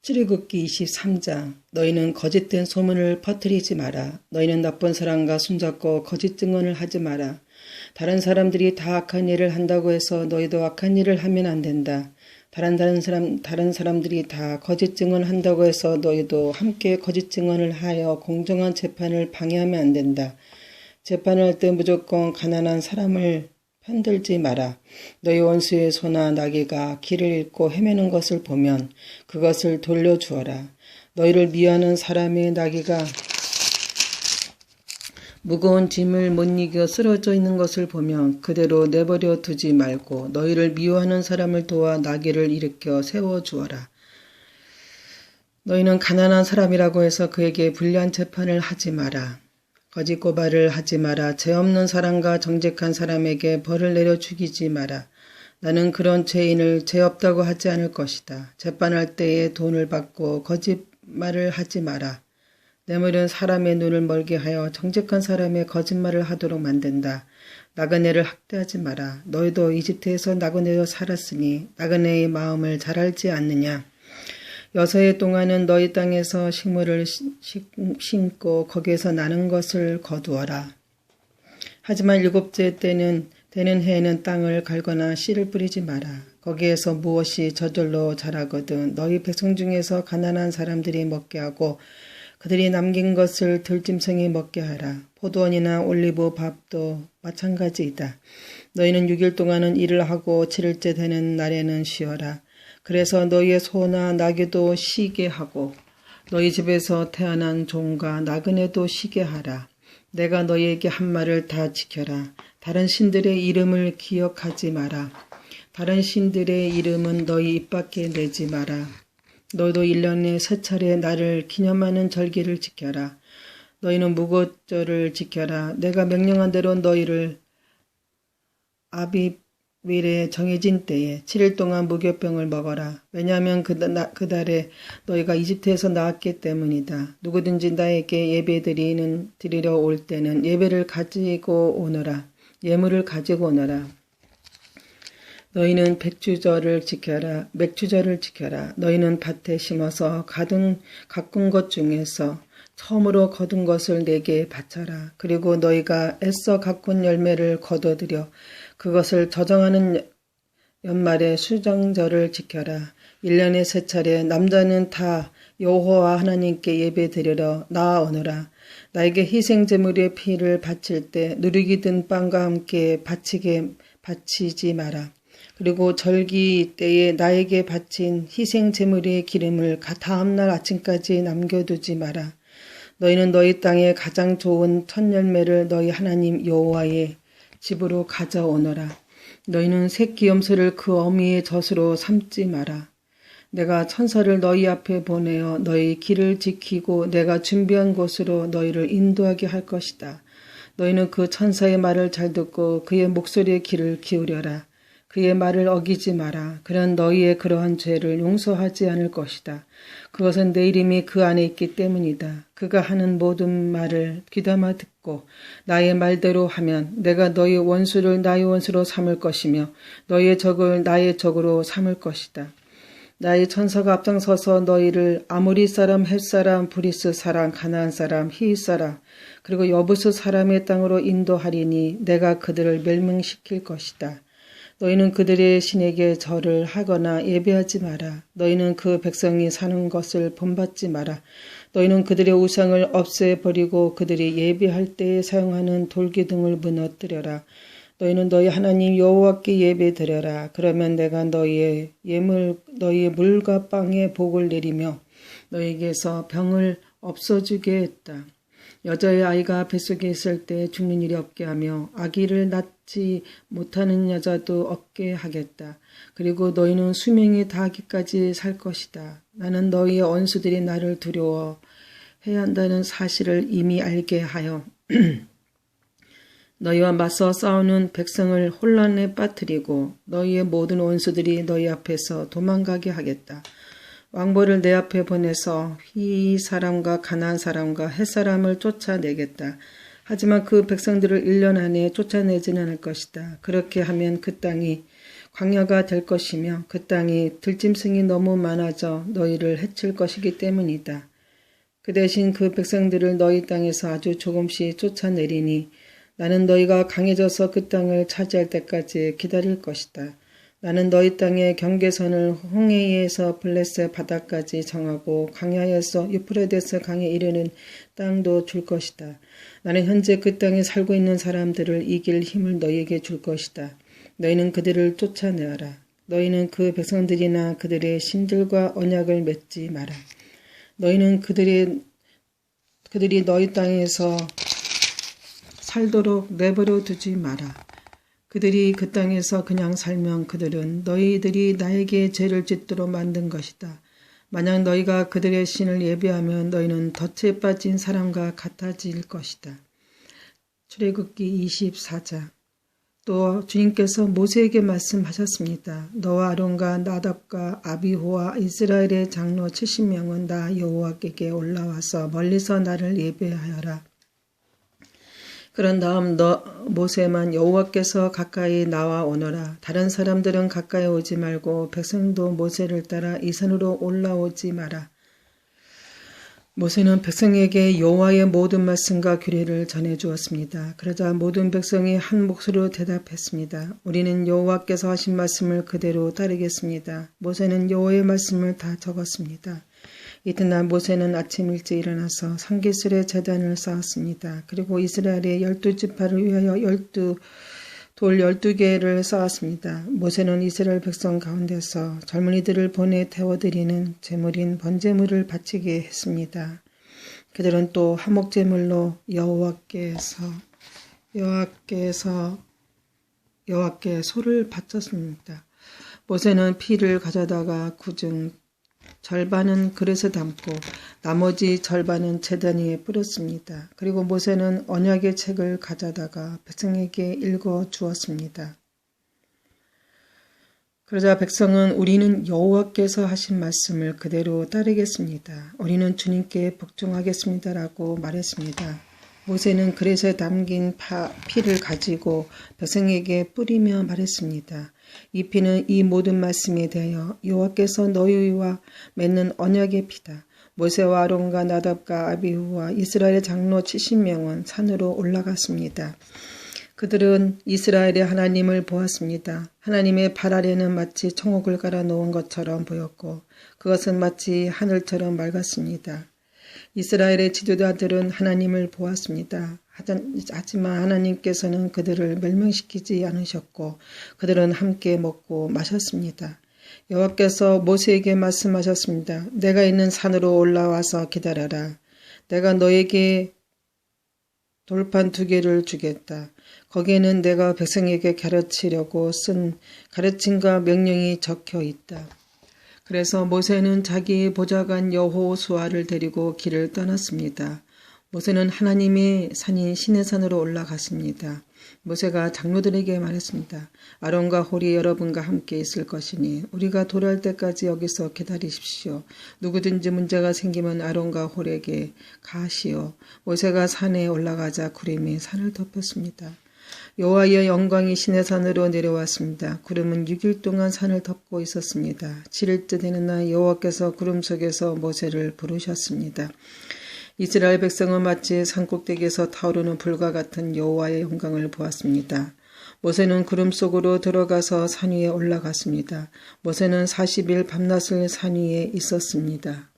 출애굽기 23장. 너희는 거짓된 소문을 퍼뜨리지 마라. 너희는 나쁜 사람과 손잡고 거짓 증언을 하지 마라. 다른 사람들이 다 악한 일을 한다고 해서 너희도 악한 일을 하면 안 된다. 다른 사람들이 다 거짓 증언한다고 해서 너희도 함께 거짓 증언을 하여 공정한 재판을 방해하면 안 된다. 재판할 때 무조건 가난한 사람을 편들지 마라. 너희 원수의 소나 나귀가 길을 잃고 헤매는 것을 보면 그것을 돌려주어라. 너희를 미워하는 사람의 나귀가 무거운 짐을 못 이겨 쓰러져 있는 것을 보면 그대로 내버려 두지 말고 너희를 미워하는 사람을 도와 나귀를 일으켜 세워주어라. 너희는 가난한 사람이라고 해서 그에게 불리한 재판을 하지 마라. 거짓 고발을 하지 마라. 죄 없는 사람과 정직한 사람에게 벌을 내려 죽이지 마라. 나는 그런 죄인을 죄 없다고 하지 않을 것이다. 재판할 때에 돈을 받고 거짓말을 하지 마라. 뇌물은 사람의 눈을 멀게 하여 정직한 사람의 거짓말을 하도록 만든다. 나그네를 학대하지 마라. 너희도 이집트에서 나그네로 살았으니 나그네의 마음을 잘 알지 않느냐. 6해 동안은 너희 땅에서 식물을 심고 거기에서 나는 것을 거두어라. 하지만 7째 때는 되는 해에는 땅을 갈거나 씨를 뿌리지 마라. 거기에서 무엇이 저절로 자라거든 너희 백성 중에서 가난한 사람들이 먹게 하고 그들이 남긴 것을 들짐승이 먹게 하라. 포도원이나 올리브 밥도 마찬가지이다. 너희는 6일 동안은 일을 하고 7일째 되는 날에는 쉬어라. 그래서 너희의 소나 나귀도 쉬게 하고 너희 집에서 태어난 종과 나그네도 쉬게 하라. 내가 너희에게 한 말을 다 지켜라. 다른 신들의 이름을 기억하지 마라. 다른 신들의 이름은 너희 입 밖에 내지 마라. 너희도 1년에 3차례 나를 기념하는 절기를 지켜라. 너희는 무교절을 지켜라. 내가 명령한 대로 너희를 아비빌에 정해진 때에 7일 동안 무교병을 먹어라. 왜냐하면 그 달에 너희가 이집트에서 나왔기 때문이다. 누구든지 나에게 예배 드리러 올 때는 예물을 가지고 오너라. 너희는 백주절을 지켜라. 맥주절을 지켜라. 너희는 밭에 심어서 가꾼 것 중에서 처음으로 거둔 것을 내게 바쳐라. 그리고 너희가 애써 가꾼 열매를 거둬들여 그것을 저정하는 연말에 수정절을 지켜라. 1년에 3차례 남자는 다 여호와 하나님께 예배 드리러 나아오너라. 나에게 희생제물의 피를 바칠 때 누룩이 빵과 함께 바치지 마라. 그리고 절기 때에 나에게 바친 희생제물의 기름을 다음날 아침까지 남겨두지 마라. 너희는 너희 땅의 가장 좋은 첫 열매를 너희 하나님 여호와의 집으로 가져오너라. 너희는 새끼 염소를 그 어미의 젖으로 삼지 마라. 내가 천사를 너희 앞에 보내어 너희 길을 지키고 내가 준비한 곳으로 너희를 인도하게 할 것이다. 너희는 그 천사의 말을 잘 듣고 그의 목소리에 귀를 기울여라. 그의 말을 어기지 마라. 그는 너희의 그러한 죄를 용서하지 않을 것이다. 그것은 내 이름이 그 안에 있기 때문이다. 그가 하는 모든 말을 귀담아 듣고 나의 말대로 하면 내가 너희 원수를 나의 원수로 삼을 것이며 너희의 적을 나의 적으로 삼을 것이다. 나의 천사가 앞장서서 너희를 아모리 사람, 헷 사람, 브리스 사람, 가나안 사람, 히윗 사람, 그리고 여부스 사람의 땅으로 인도하리니 내가 그들을 멸망시킬 것이다. 너희는 그들의 신에게 절을 하거나 예배하지 마라. 너희는 그 백성이 사는 것을 본받지 마라. 너희는 그들의 우상을 없애버리고 그들이 예배할 때에 사용하는 돌기둥을 무너뜨려라. 너희는 너희 하나님 여호와께 예배 드려라. 그러면 내가 너희의 물과 빵에 복을 내리며 너희에게서 병을 없어지게 했다. 여자의 아이가 뱃속에 있을 때 죽는 일이 없게 하며 아기를 낳지 못하는 여자도 없게 하겠다. 그리고 너희는 수명이 다하기까지 살 것이다. 나는 너희의 원수들이 나를 두려워해야 한다는 사실을 이미 알게 하여 너희와 맞서 싸우는 백성을 혼란에 빠뜨리고 너희의 모든 원수들이 너희 앞에서 도망가게 하겠다. 왕보를 내 앞에 보내서 휘 사람과 가나안 사람과 헷 사람을 쫓아내겠다. 하지만 그 백성들을 1년 안에 쫓아내지는 않을 것이다. 그렇게 하면 그 땅이 광야가 될 것이며 그 땅이 들짐승이 너무 많아져 너희를 해칠 것이기 때문이다. 그 대신 그 백성들을 너희 땅에서 아주 조금씩 쫓아내리니 나는 너희가 강해져서 그 땅을 차지할 때까지 기다릴 것이다. 나는 너희 땅의 경계선을 홍해에서 블레셋 바다까지 정하고 광야에서 유프라데스 강에 이르는 땅도 줄 것이다. 나는 현재 그 땅에 살고 있는 사람들을 이길 힘을 너희에게 줄 것이다. 너희는 그들을 쫓아내어라. 너희는 그 백성들이나 그들의 신들과 언약을 맺지 마라. 너희는 그들이 너희 땅에서 살도록 내버려 두지 마라. 그들이 그 땅에서 그냥 살면 그들은 너희들이 나에게 죄를 짓도록 만든 것이다. 만약 너희가 그들의 신을 예배하면 너희는 덫에 빠진 사람과 같아질 것이다. 출애굽기 24장. 또 주님께서 모세에게 말씀하셨습니다. 너와 아론과 나답과 아비후와 이스라엘의 장로 70명은 나 여호와께 올라와서 멀리서 나를 예배하여라. 그런 다음 모세만 여호와께서 가까이 나와 오너라. 다른 사람들은 가까이 오지 말고 백성도 모세를 따라 이 산으로 올라오지 마라. 모세는 백성에게 여호와의 모든 말씀과 규례를 전해주었습니다. 그러자 모든 백성이 한 목소리로 대답했습니다. 우리는 여호와께서 하신 말씀을 그대로 따르겠습니다. 모세는 여호와의 말씀을 다 적었습니다. 이튿날 모세는 아침 일찍 일어나서 산기슭에 제단을 쌓았습니다. 그리고 이스라엘의 12지파를 위하여 돌 12개를 쌓았습니다. 모세는 이스라엘 백성 가운데서 젊은이들을 보내 태워드리는 제물인 번제물을 바치게 했습니다. 그들은 또 화목제물로 여호와께 소를 바쳤습니다. 모세는 피를 가져다가 그중 절반은 그릇에 담고 나머지 절반은 제단 위에 뿌렸습니다. 그리고 모세는 언약의 책을 가져다가 백성에게 읽어 주었습니다. 그러자 백성은 우리는 여호와께서 하신 말씀을 그대로 따르겠습니다. 우리는 주님께 복종하겠습니다라고 말했습니다. 모세는 그릇에 담긴 피를 가지고 백성에게 뿌리며 말했습니다. 이 피는 이 모든 말씀에 대하여 여호와께서 너희와 맺는 언약의 피다. 모세와 아론과 나답과 아비후와 이스라엘의 장로 70명은 산으로 올라갔습니다. 그들은 이스라엘의 하나님을 보았습니다. 하나님의 발 아래는 마치 청옥을 깔아 놓은 것처럼 보였고 그것은 마치 하늘처럼 맑았습니다. 이스라엘의 지도자들은 하나님을 보았습니다. 하지만 하나님께서는 그들을 멸망시키지 않으셨고 그들은 함께 먹고 마셨습니다. 여호와께서 모세에게 말씀하셨습니다. 내가 있는 산으로 올라와서 기다려라. 내가 너에게 돌판 2개를 주겠다. 거기에는 내가 백성에게 가르치려고 쓴 가르침과 명령이 적혀 있다. 그래서 모세는 자기의 보좌관 여호수아를 데리고 길을 떠났습니다. 모세는 하나님의 산인 시내산으로 올라갔습니다. 모세가 장로들에게 말했습니다. 아론과 홀이 여러분과 함께 있을 것이니 우리가 돌아올 때까지 여기서 기다리십시오. 누구든지 문제가 생기면 아론과 홀에게 가시오. 모세가 산에 올라가자 구름이 산을 덮었습니다. 여호와의 영광이 시내산으로 내려왔습니다. 구름은 6일 동안 산을 덮고 있었습니다. 7일째 되는 날 여호와께서 구름 속에서 모세를 부르셨습니다. 이스라엘 백성은 마치 산꼭대기에서 타오르는 불과 같은 여호와의 영광을 보았습니다. 모세는 구름 속으로 들어가서 산 위에 올라갔습니다. 모세는 40일 밤낮을 산 위에 있었습니다.